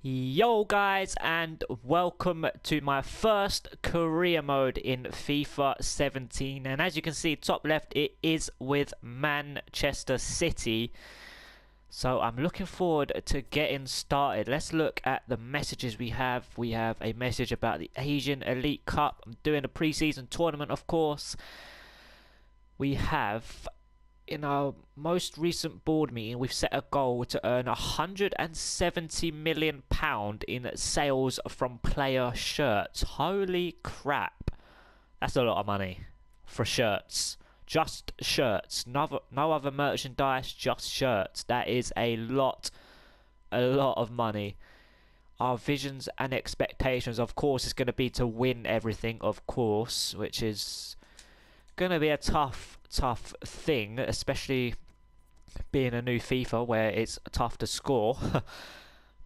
Yo guys, and welcome to my first career mode in FIFA 17, and as you can see top left it is with Manchester City, so I'm looking forward to getting started. Let's look at the messages we have. We have a message about the Asian Elite Cup. I'm doing a preseason tournament, of course. We have, in our most recent board meeting, we've set a goal to earn £170 million in sales from player shirts. Holy crap. That's a lot of money for shirts. Just shirts. No other merchandise, just shirts. That is a lot of money. Our visions and expectations, of course, is going to be to win everything, of course, which is going to be a tough thing, especially being a new FIFA where it's tough to score.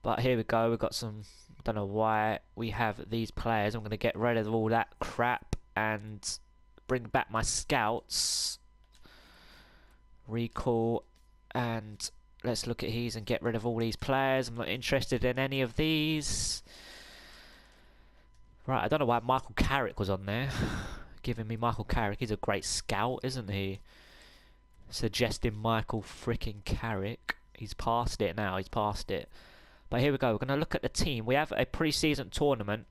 But here we go, we've got some, I don't know why we have these players. I'm going to get rid of all that crap and bring back my scouts, recall, and let's look at these and get rid of all these players. I'm not interested in any of these. Right, I don't know why Michael Carrick was on there. Giving me Michael Carrick. He's a great scout, isn't he? Suggesting Michael freaking Carrick. He's past it now. He's past it. But here we go. We're going to look at the team. We have a pre-season tournament.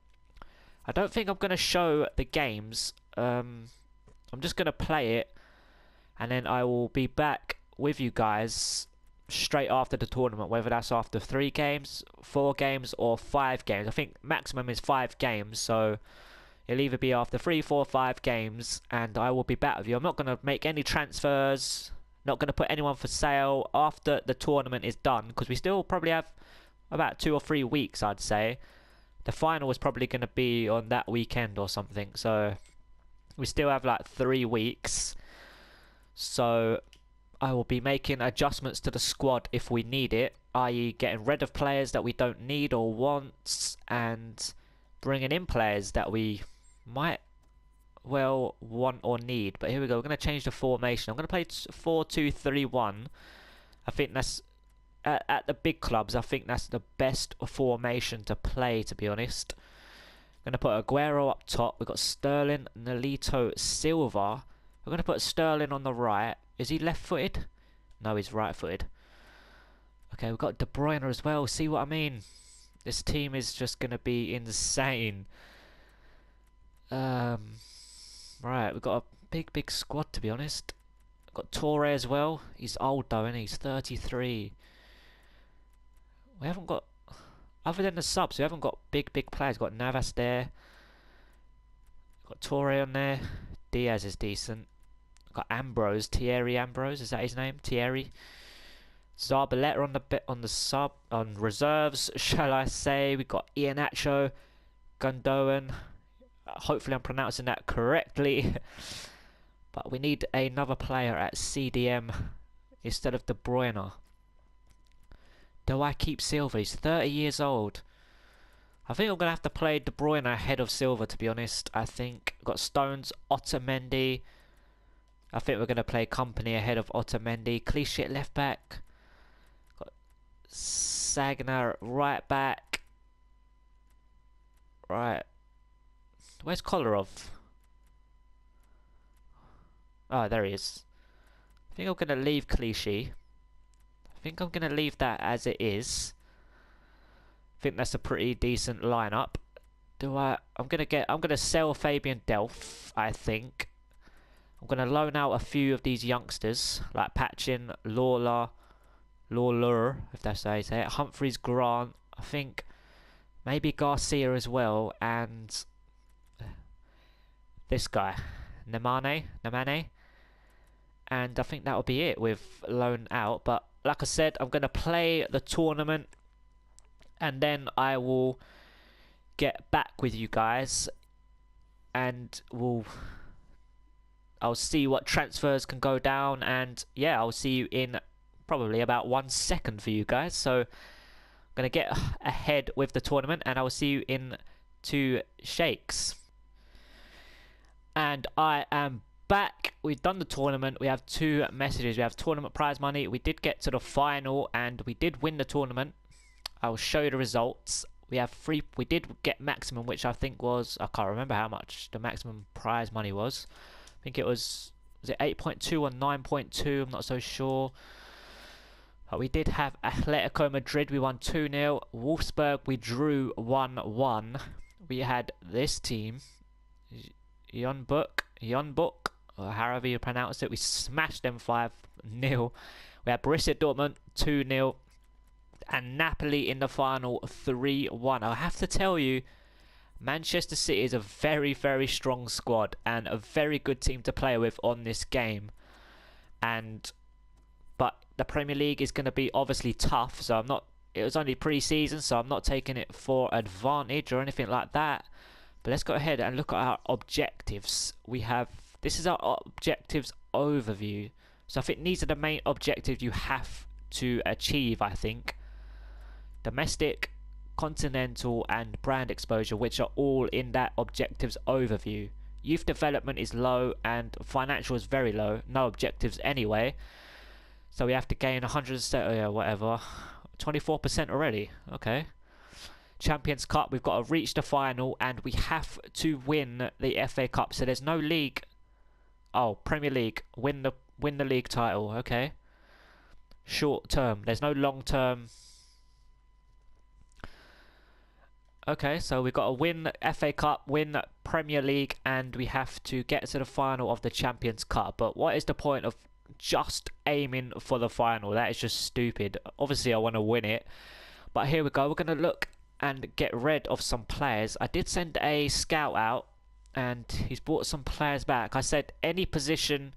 I don't think I'm going to show the games. I'm just going to play it. And then I will be back with you guys straight after the tournament. Whether that's after 3 games, 4 games, or 5 games. I think maximum is 5 games. So it'll either be after 3, 4, 5 games, and I will be back with you. I'm not going to make any transfers, not going to put anyone for sale after the tournament is done, because we still probably have about 2 or 3 weeks, I'd say. The final is probably going to be on that weekend or something, so we still have like 3 weeks. So I will be making adjustments to the squad if we need it, i.e. getting rid of players that we don't need or want, and bringing in players that we might well want or need. But here we go, we're going to change the formation. I'm going to play 4-2-3-1. I think that's at the big clubs, I think that's the best formation to play, to be honest. I'm going to put Aguero up top. We've got Sterling, Nolito, Silva. We're going to put Sterling on the right. Is he left footed? No, he's right footed. Okay, we've got De Bruyne as well. See what I mean? This team is just going to be insane. Right, we've got a big squad, to be honest. We've got Torre as well. He's old though, and he's 33. We haven't got, other than the subs, we haven't got big players. We've got Navas there. We've got Torre on there. Diaz is decent. We've got Ambrose, Thierry Ambrose, is that his name? Thierry. Zabaleta on reserves, shall I say. We've got Iheanacho, Gundogan. Hopefully I'm pronouncing that correctly. But we need another player at CDM instead of De Bruyne. Do I keep Silva? He's 30 years old. I think I'm going to have to play De Bruyne ahead of Silva, to be honest. I think we've got Stones, Otamendi. I think we're going to play Company ahead of Otamendi. Clichy at left back. Sagna right back. Right. Where's Kolarov? Oh, there he is. I think I'm going to leave Clichy. I think I'm going to leave that as it is. I think that's a pretty decent lineup. I'm going to sell Fabian Delph, I think. I'm going to loan out a few of these youngsters, like Patchin, Lawler, if that's how you say it, Humphreys, Grant, I think maybe Garcia as well, and this guy, Nemane, and I think that'll be it with loan out. But like I said, I'm going to play the tournament, and then I will get back with you guys, and I'll see what transfers can go down, and yeah, I'll see you in probably about 1 second for you guys. So I'm going to get ahead with the tournament, and I will see you in 2 shakes. And I am back. We've done the tournament. We have 2 messages. We have tournament prize money. We did get to the final, and we did win the tournament. I'll show you the results. We have three. We did get maximum, which I think was, I can't remember how much the maximum prize money was. I think it was it 8.2 or 9.2? I'm not so sure. But we did have Atletico Madrid. We won 2-0. Wolfsburg we drew 1-1. We had this team, Yonbuk, or however you pronounce it. We smashed them 5-0. We had Borussia Dortmund 2-0. And Napoli in the final 3-1. I have to tell you, Manchester City is a very, very strong squad and a very good team to play with on this game. But the Premier League is going to be obviously tough, so I'm not. It was only pre-season, so I'm not taking it for advantage or anything like that. But let's go ahead and look at our objectives. This is our objectives overview. So I think these are the main objectives you have to achieve, I think. Domestic, continental and brand exposure, which are all in that objectives overview. Youth development is low and financial is very low. No objectives anyway. So we have to gain 24% already. Okay. Champions Cup, we've got to reach the final and we have to win the FA Cup. So there's no league. Oh, Premier League, win the league title. Okay. Short term. There's no long term. Okay, so we've got to win FA Cup, win Premier League, and we have to get to the final of the Champions Cup. But what is the point of just aiming for the final? That is just stupid. Obviously, I want to win it. But here we go. We're going to look and get rid of some players. I did send a scout out, and he's brought some players back. I said any position,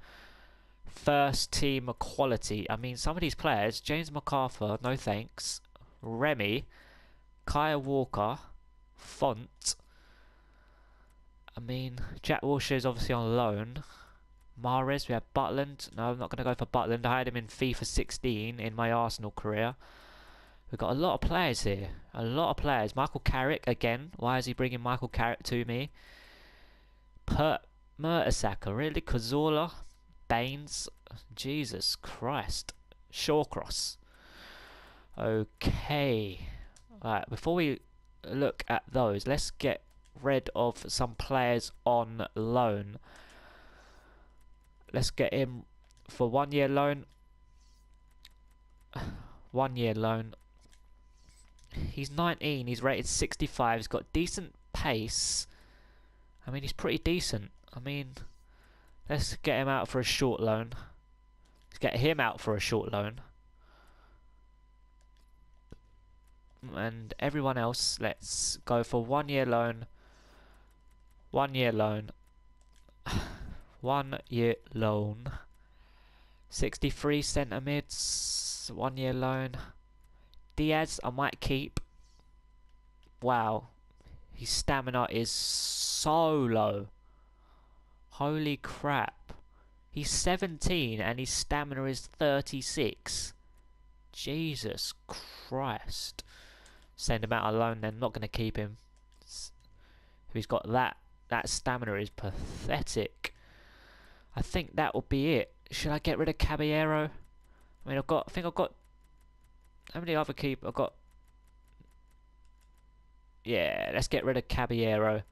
first team quality. I mean, some of these players, James MacArthur, no thanks. Remy, Kyle Walker, Font. I mean, Jack Wilshere is obviously on loan. Mahrez, we have Butland. No, I'm not going to go for Butland. I had him in FIFA 16 in my Arsenal career. We've got a lot of players here. A lot of players. Michael Carrick again. Why is he bringing Michael Carrick to me? Mertesacker, really? Cazorla? Baines? Jesus Christ. Shawcross. Okay. Alright, before we look at those, let's get rid of some players on loan. Let's get him for 1 year loan. 1 year loan. He's 19, he's rated 65, he's got decent pace. I mean, he's pretty decent. I mean, let's get him out for a short loan. Let's get him out for a short loan. And everyone else, let's go for 1 year loan. 1 year loan. 1 year loan. 63 centre mids. 1 year loan. Diaz, I might keep. Wow. His stamina is so low. Holy crap. He's 17 and his stamina is 36. Jesus Christ. Send him out alone then. Not going to keep him. He's got that stamina is pathetic. I think that will be it. Should I get rid of Caballero? I mean, I think I've got. How many other keep? I've got. Yeah, let's get rid of Caballero.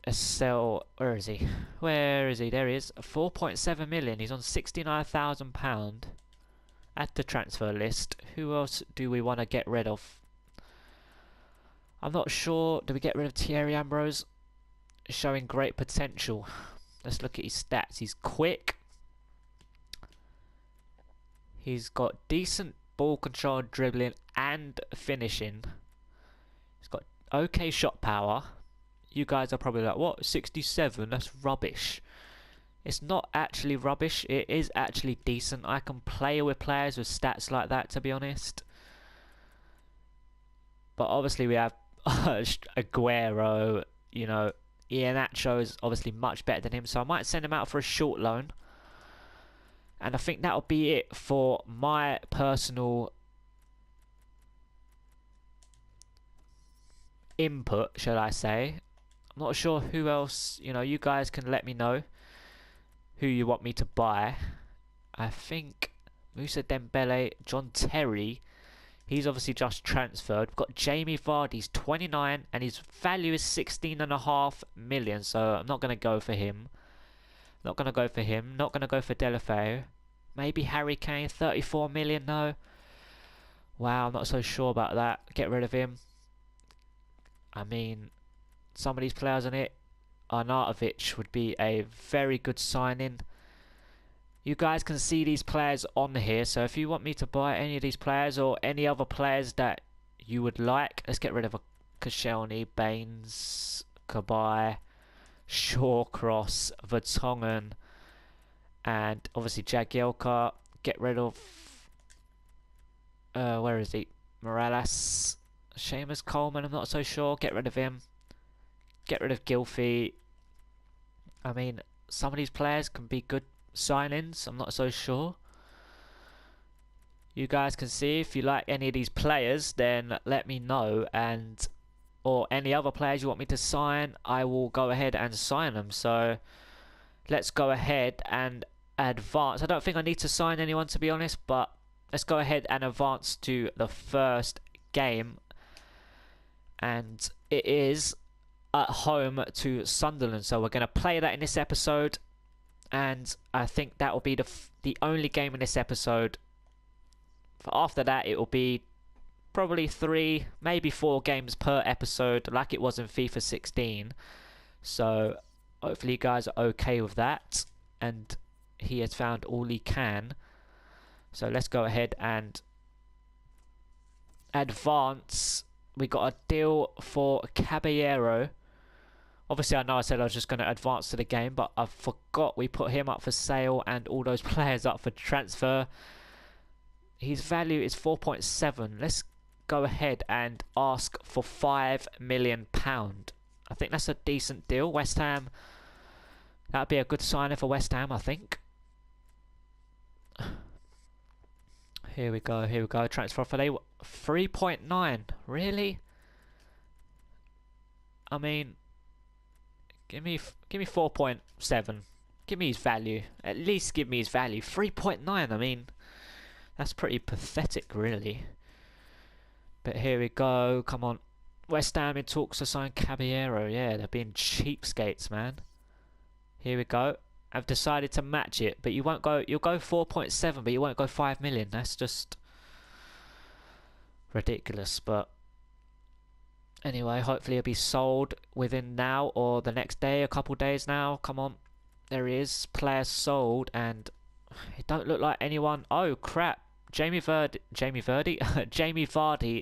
Let's sell. Where is he? Where is he? There he is. 4.7 million. He's on £69,000. Add to transfer list. Who else do we want to get rid of? I'm not sure. Do we get rid of Thierry Ambrose? Showing great potential. Let's look at his stats. He's quick. He's got decent ball control, dribbling and finishing. He's got okay shot power. You guys are probably like, what? 67? That's rubbish. It's not actually rubbish. It is actually decent. I can play with players with stats like that, to be honest. But obviously we have Aguero, you know. Iheanacho is obviously much better than him, so I might send him out for a short loan. And I think that'll be it for my personal input, shall I say. I'm not sure who else, you know, you guys can let me know who you want me to buy. I think Moussa Dembele, John Terry. He's obviously just transferred. We've got Jamie Vardy. He's 29 and his value is 16.5 million. So I'm not going to go for him. Not going to go for him. Not going to go for Delafeu. Maybe Harry Kane. 34 million. No. Wow, I'm not so sure about that. Get rid of him. I mean, some of these players on it. Arnautovic would be a very good signing. You guys can see these players on here, so if you want me to buy any of these players or any other players that you would like, let's get rid of a Koscielny, Baines, Cabaye, Shawcross, Vertonghen, and obviously Jagielka. Get rid of where is he? Morales, Seamus Coleman. I'm not so sure. Get rid of him. Get rid of Gylfi. I mean, some of these players can be good signings. I'm not so sure. You guys can see if you like any of these players, then let me know, and or any other players you want me to sign, I will go ahead and sign them. So let's go ahead and advance. I don't think I need to sign anyone, to be honest, but let's go ahead and advance to the first game, and it is at home to Sunderland. So we're going to play that in this episode, and I think that will be the only game in this episode. After that, it will be probably 3, maybe 4 games per episode, like it was in FIFA 16. So hopefully you guys are okay with that, and he has found all he can. So let's go ahead and advance. We got a deal for Caballero. Obviously, I know I said I was just going to advance to the game, but I forgot we put him up for sale and all those players up for transfer. His value is 4.7. Let's go ahead and ask for £5 million. I think that's a decent deal. West Ham, that would be a good signing for West Ham, I think. Here we go, here we go. Transfer for 3.9. Really? I mean, give me 4.7. Give me his value. At least give me his value. 3.9. I mean, that's pretty pathetic, really. But here we go. Come on. West Ham in talks to sign Caballero. Yeah, they're being cheapskates, man. Here we go. I've decided to match it, but you won't go. You'll go 4.7, but you won't go 5 million. That's just ridiculous. But anyway, hopefully it'll be sold within now or the next day, a couple days now. Come on. There he is. Player sold, and it don't look like anyone. Oh crap. Jamie Vardy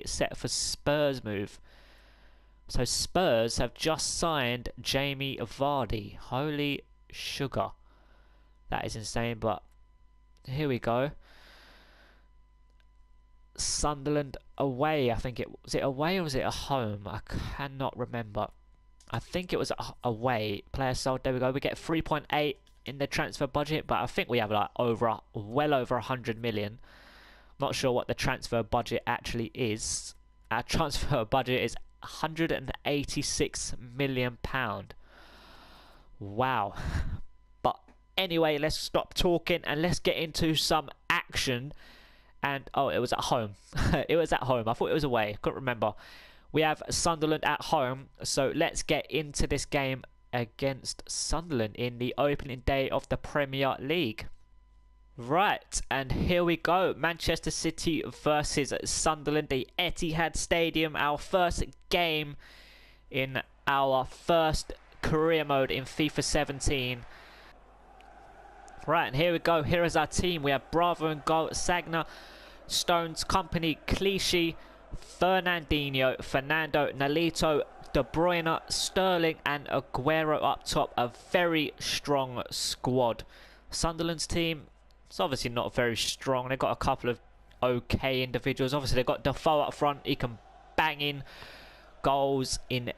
set for Spurs move. So Spurs have just signed Jamie Vardy. Holy sugar. That is insane, but here we go. Sunderland away, I think it was. It away or was it a home? I cannot remember. I think it was away. Player sold. There we go. We get 3.8 in the transfer budget, but I think we have like well over 100 million. Not sure what the transfer budget actually is. Our transfer budget is £186 million. Wow. But anyway, let's stop talking and let's get into some action. And oh, it was at home. It was at home. I thought it was away. Couldn't remember. We have Sunderland at home. So let's get into this game against Sunderland in the opening day of the Premier League. Right, and here we go. Manchester City versus Sunderland, the Etihad Stadium. Our first game in our first career mode in FIFA 17. Right, and here we go. Here is our team. We have Bravo and goal, Sagna, Stones, Company, Clichy, Fernandinho, Fernando, Nolito, De Bruyne, Sterling, and Aguero up top. A very strong squad. Sunderland's team, it's obviously not very strong. They've got a couple of okay individuals. Obviously, they've got Defoe up front. He can bang in goals in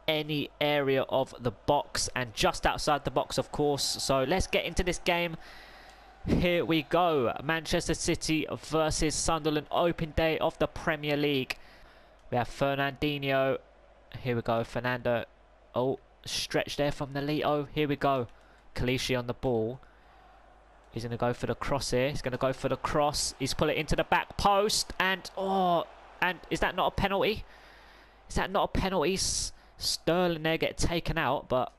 any area of the box and just outside the box, of course. So let's get into this game. Here we go. Manchester City versus Sunderland, open day of the Premier League. We have Fernandinho. Here we go. Fernando. Oh, stretch there from Nolito. Here we go. Kalishi on the ball. He's going to go for the cross here. He's going to go for the cross. He's put it into the back post. And, and is that not a penalty? Is that not a penalty? Sterling there get taken out, but...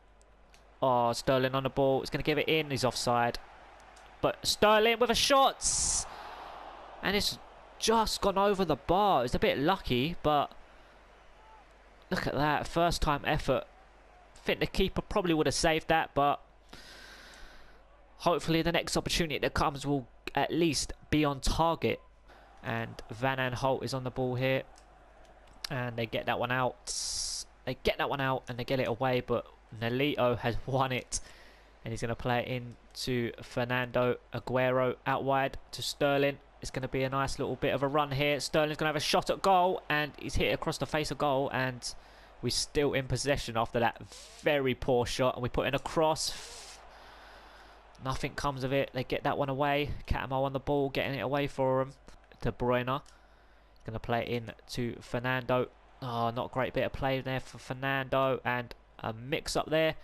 Oh, Sterling on the ball. He's going to give it in. He's offside. But Sterling with a shot. And it's just gone over the bar. It's a bit lucky, but... Look at that. First time effort. I think the keeper probably would have saved that, but... Hopefully the next opportunity that comes will at least be on target. And Van Aanholt is on the ball here. And they get that one out. They get that one out and they get it away, but Nolito has won it. And he's going to play it into Fernando Aguero out wide to Sterling. It's going to be a nice little bit of a run here. Sterling's going to have a shot at goal and he's hit across the face of goal. And we're still in possession after that very poor shot. And we put in a cross. Nothing comes of it. They get that one away. Catamo on the ball, getting it away for him. De Bruyne. Going to play it in to Fernando. Oh, not a great bit of play there for Fernando. And a mix up there.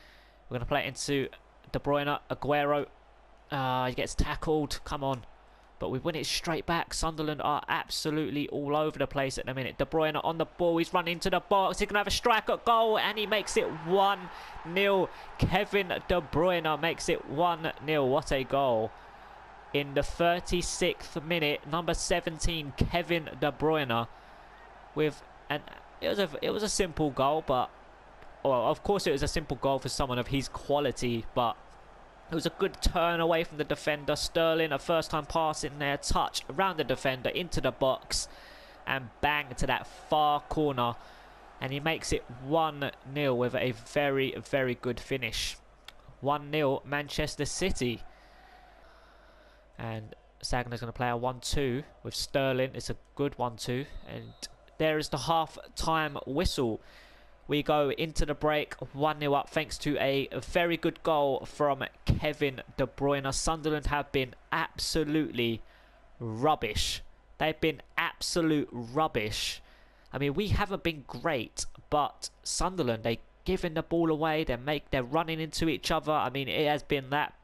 We're going to play it into De Bruyne. Aguero. He gets tackled. Come on. But we win it straight back. Sunderland are absolutely all over the place at the minute. De Bruyne on the ball. He's running into the box. He's going to have a strike at goal. And he makes it 1-0. Kevin De Bruyne makes it 1-0. What a goal. In the 36th minute, number 17, Kevin De Bruyne. With it was a simple goal, but... Well, of course it was a simple goal for someone of his quality, but... It was a good turn away from the defender. Sterling, a first-time pass in there. Touch around the defender into the box. And bang to that far corner. And he makes it 1-0 with a very, very good finish. 1-0 Manchester City. And Sagner's going to play a 1-2 with Sterling. It's a good 1-2. And there is the half-time whistle. We go into the break 1-0 up thanks to a very good goal from Kevin De Bruyne. Sunderland have been absolutely rubbish. They've been absolute rubbish. I mean, we haven't been great, but Sunderland, they giving the ball away. They're running into each other. I mean, it has been that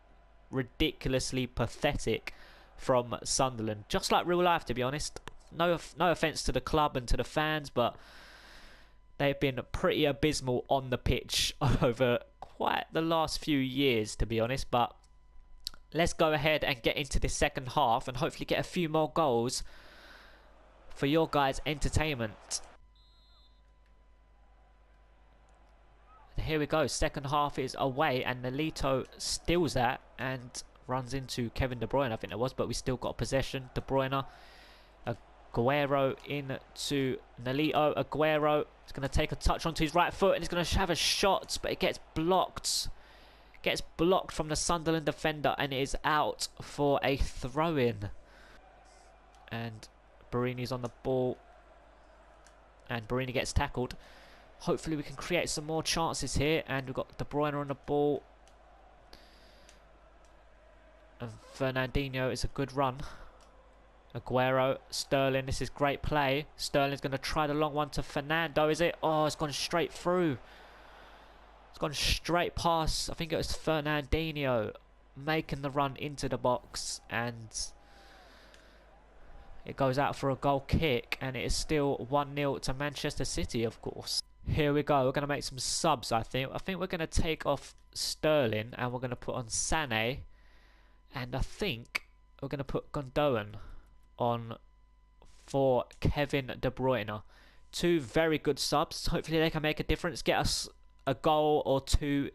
ridiculously pathetic from Sunderland. Just like real life, to be honest. No offence to the club and to the fans, but... They've been pretty abysmal on the pitch over quite the last few years, to be honest. But let's go ahead and get into the second half and hopefully get a few more goals for your guys' entertainment. Here we go. Second half is away and Nolito steals that and runs into Kevin De Bruyne, I think it was. But we still got possession. De Bruyne. Aguero into Nolito. Aguero is going to take a touch onto his right foot and he's going to have a shot, but it gets blocked. Gets blocked from the Sunderland defender and it is out for a throw-in. And Barini's on the ball. And Barini gets tackled. Hopefully we can create some more chances here. And we've got De Bruyne on the ball. And Fernandinho is a good run. Aguero, Sterling, this is great play. Sterling's going to try the long one to Fernando, is it? Oh, it's gone straight through. It's gone straight past, I think it was Fernandinho, making the run into the box. And it goes out for a goal kick. And it is still 1-0 to Manchester City, of course. Here we go. We're going to make some subs, I think. I think we're going to take off Sterling and we're going to put on Sané. And I think we're going to put Gundogan on for Kevin De Bruyne. Two very good subs. Hopefully they can make a difference, get us a goal or two,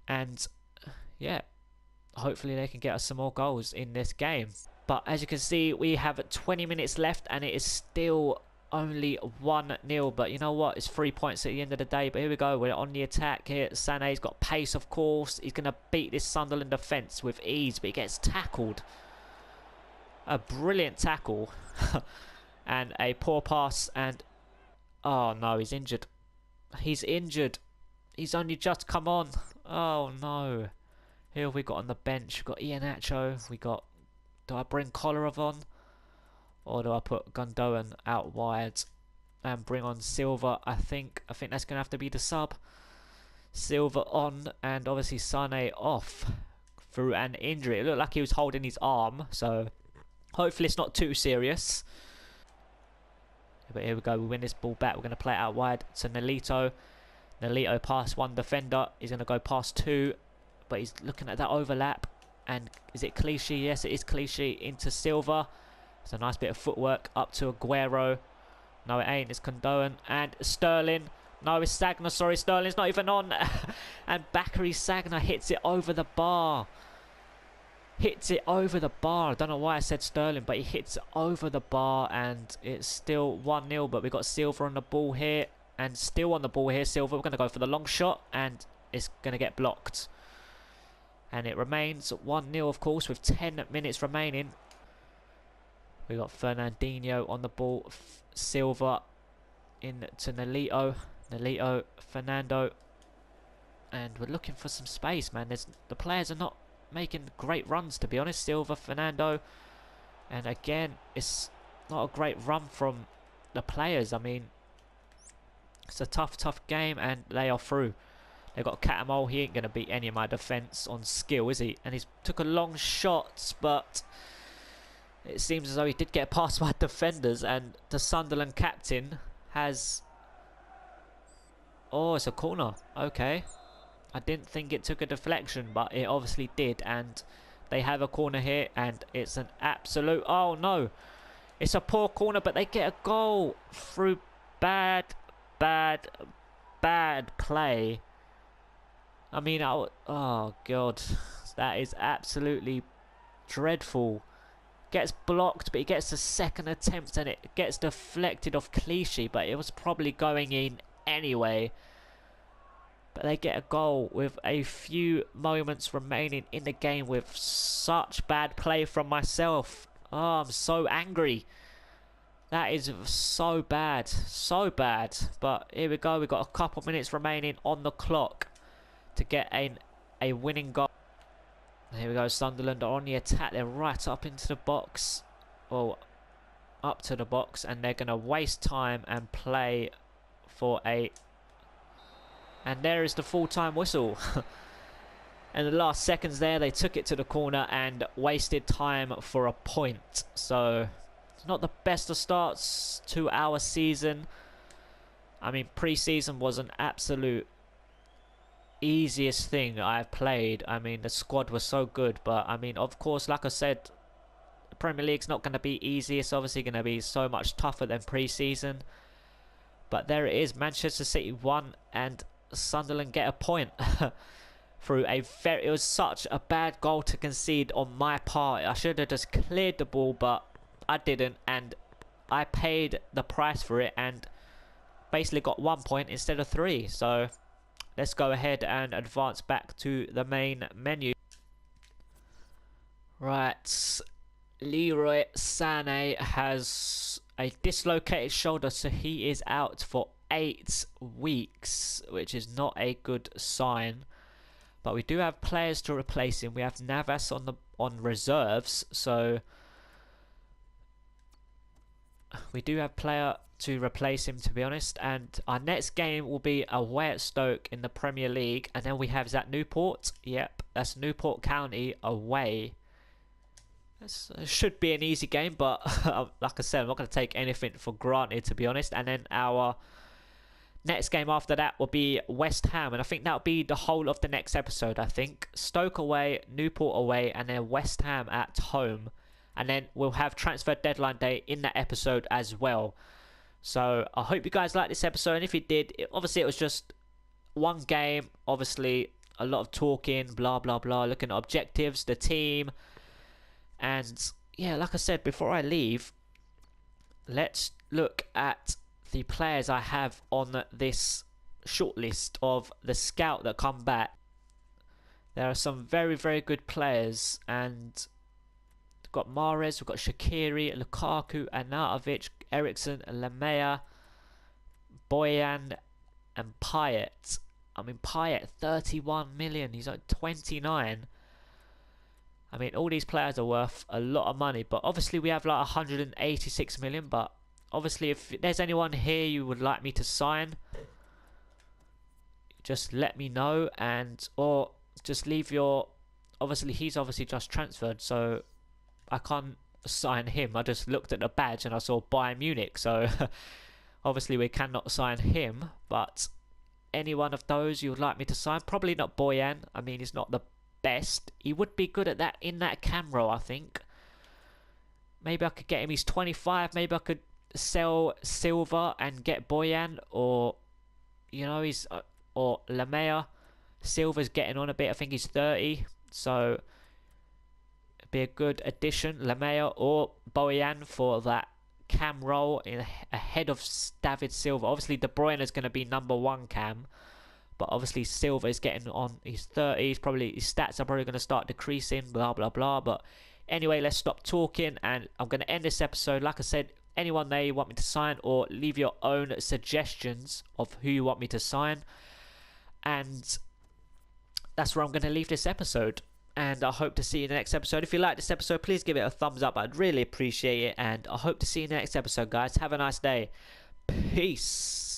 and yeah, hopefully they can get us some more goals in this game. But as you can see, we have 20 minutes left and it is still only 1-0. But you know what, it's 3 points at the end of the day. But here we go, we're on the attack here. Sané's got pace, of course. He's going to beat this Sunderland defence with ease, but he gets tackled. A brilliant tackle. And a poor pass. And oh no, he's injured. He's injured. He's only just come on. Oh no. Who have we got on the bench? We've got Iheanacho. We got... Do I bring Kolarov on? Or do I put Gundogan out wide and bring on Silva? I think that's going to have to be the sub. Silva on and obviously Sané off through an injury. It looked like he was holding his arm, so hopefully it's not too serious. But here we go, we win this ball back. We're going to play it out wide to Nolito. Nolito past one defender. He's going to go past two, but he's looking at that overlap. And is it Clichy? Yes, it is Clichy into Silva. It's a nice bit of footwork up to Aguero. No, it ain't. It's Condoan and Sterling. No, it's Sagna. Sorry, Sterling's not even on. And Bakary Sagna hits it over the bar. Hits it over the bar. I don't know why I said Sterling, but he hits it over the bar, and it's still 1-0. But we've got Silva on the ball here, and still on the ball here. Silva, we're going to go for the long shot, and it's going to get blocked. And it remains 1-0, of course, with 10 minutes remaining. We got Fernandinho on the ball. Silva in to Nolito. Nolito, Fernando. And we're looking for some space, man. The players are not making great runs, to be honest. Silva, Fernando. And again, it's not a great run from the players. I mean, it's a tough game, and they are through. They've got Catamol. He ain't going to beat any of my defence on skill, is he? And he's took a long shot, but it seems as though he did get past my defenders. And the Sunderland captain has... Oh, it's a corner. Okay. I didn't think it took a deflection, but it obviously did. And they have a corner here, and it's an absolute... Oh, no. It's a poor corner, but they get a goal through bad play. I mean, oh, God. That is absolutely dreadful. Gets blocked, but he gets a second attempt, and it gets deflected off Clichy, but it was probably going in anyway. But they get a goal with a few moments remaining in the game with such bad play from myself. Oh, I'm so angry. That is so bad. So bad. But here we go. We've got a couple minutes remaining on the clock to get a winning goal. Here we go. Sunderland are on the attack. They're right up into the box. Well, up to the box. And they're going to waste time and play for a... And there is the full-time whistle. In the last seconds there, they took it to the corner and wasted time for a point. So, it's not the best of starts to our season. I mean, pre-season was an absolute easiest thing I've played. I mean, the squad was so good. But, I mean, of course, like I said, the Premier League's not going to be easy. It's obviously going to be so much tougher than pre-season. But there it is. Manchester City won, and Sunderland get a point through a very... It was such a bad goal to concede on my part. I should have just cleared the ball, but I didn't, and I paid the price for it and basically got 1 point instead of 3. So let's go ahead and advance back to the main menu. Right, Leroy Sané has a dislocated shoulder, so he is out for 8 weeks, which is not a good sign. But we do have players to replace him. We have Navas on reserves, so we do have player to replace him, to be honest. And our next game will be away at Stoke in the Premier League, and then we have, is that Newport? Yep, that's Newport County away. This should be an easy game, but like I said, I'm not going to take anything for granted, to be honest. And then our next game after that will be West Ham, and I think that'll be the whole of the next episode. I think Stoke away, Newport away, and then West Ham at home, and then we'll have transfer deadline day in that episode as well. So I hope you guys liked this episode, and if you did, obviously it was just one game, obviously a lot of talking, blah blah blah, looking at objectives, the team, and yeah, like I said, before I leave, let's look at the players I have on this shortlist of the scout that come back. There are some very, very good players, and we've got Mahrez, we've got Shaqiri, Lukaku, Arnautovic, Eriksen, Lamela, Boyan, and Payet. I mean, Payet, 31 million. He's like 29. I mean, all these players are worth a lot of money, but obviously we have like 186 million, but obviously if there's anyone here you would like me to sign, just let me know, and or just leave your obviously he's obviously just transferred, so I can't sign him. I just looked at the badge and I saw Bayern Munich, so obviously we cannot sign him. But any one of those you would like me to sign? Probably not Boyan. I mean, he's not the best. He would be good at that in that cam role, I think. Maybe I could get him. He's 25. Maybe I could sell Silva and get Boyan, or he's or Lamea. Silva's getting on a bit. I think he's 30, so it'd be a good addition. Lamea or Boyan for that cam role ahead of David Silva. Obviously, De Bruyne is going to be number one cam, but obviously Silva is getting on. He's 30. His stats are probably going to start decreasing. Blah blah blah. But anyway, let's stop talking, and I'm going to end this episode. Like I said, anyone there you want me to sign, or leave your own suggestions of who you want me to sign, and that's where I'm going to leave this episode. And I hope to see you in the next episode. If you like this episode, please give it a thumbs up. I'd really appreciate it. And I hope to see you in the next episode, guys. Have a nice day. Peace.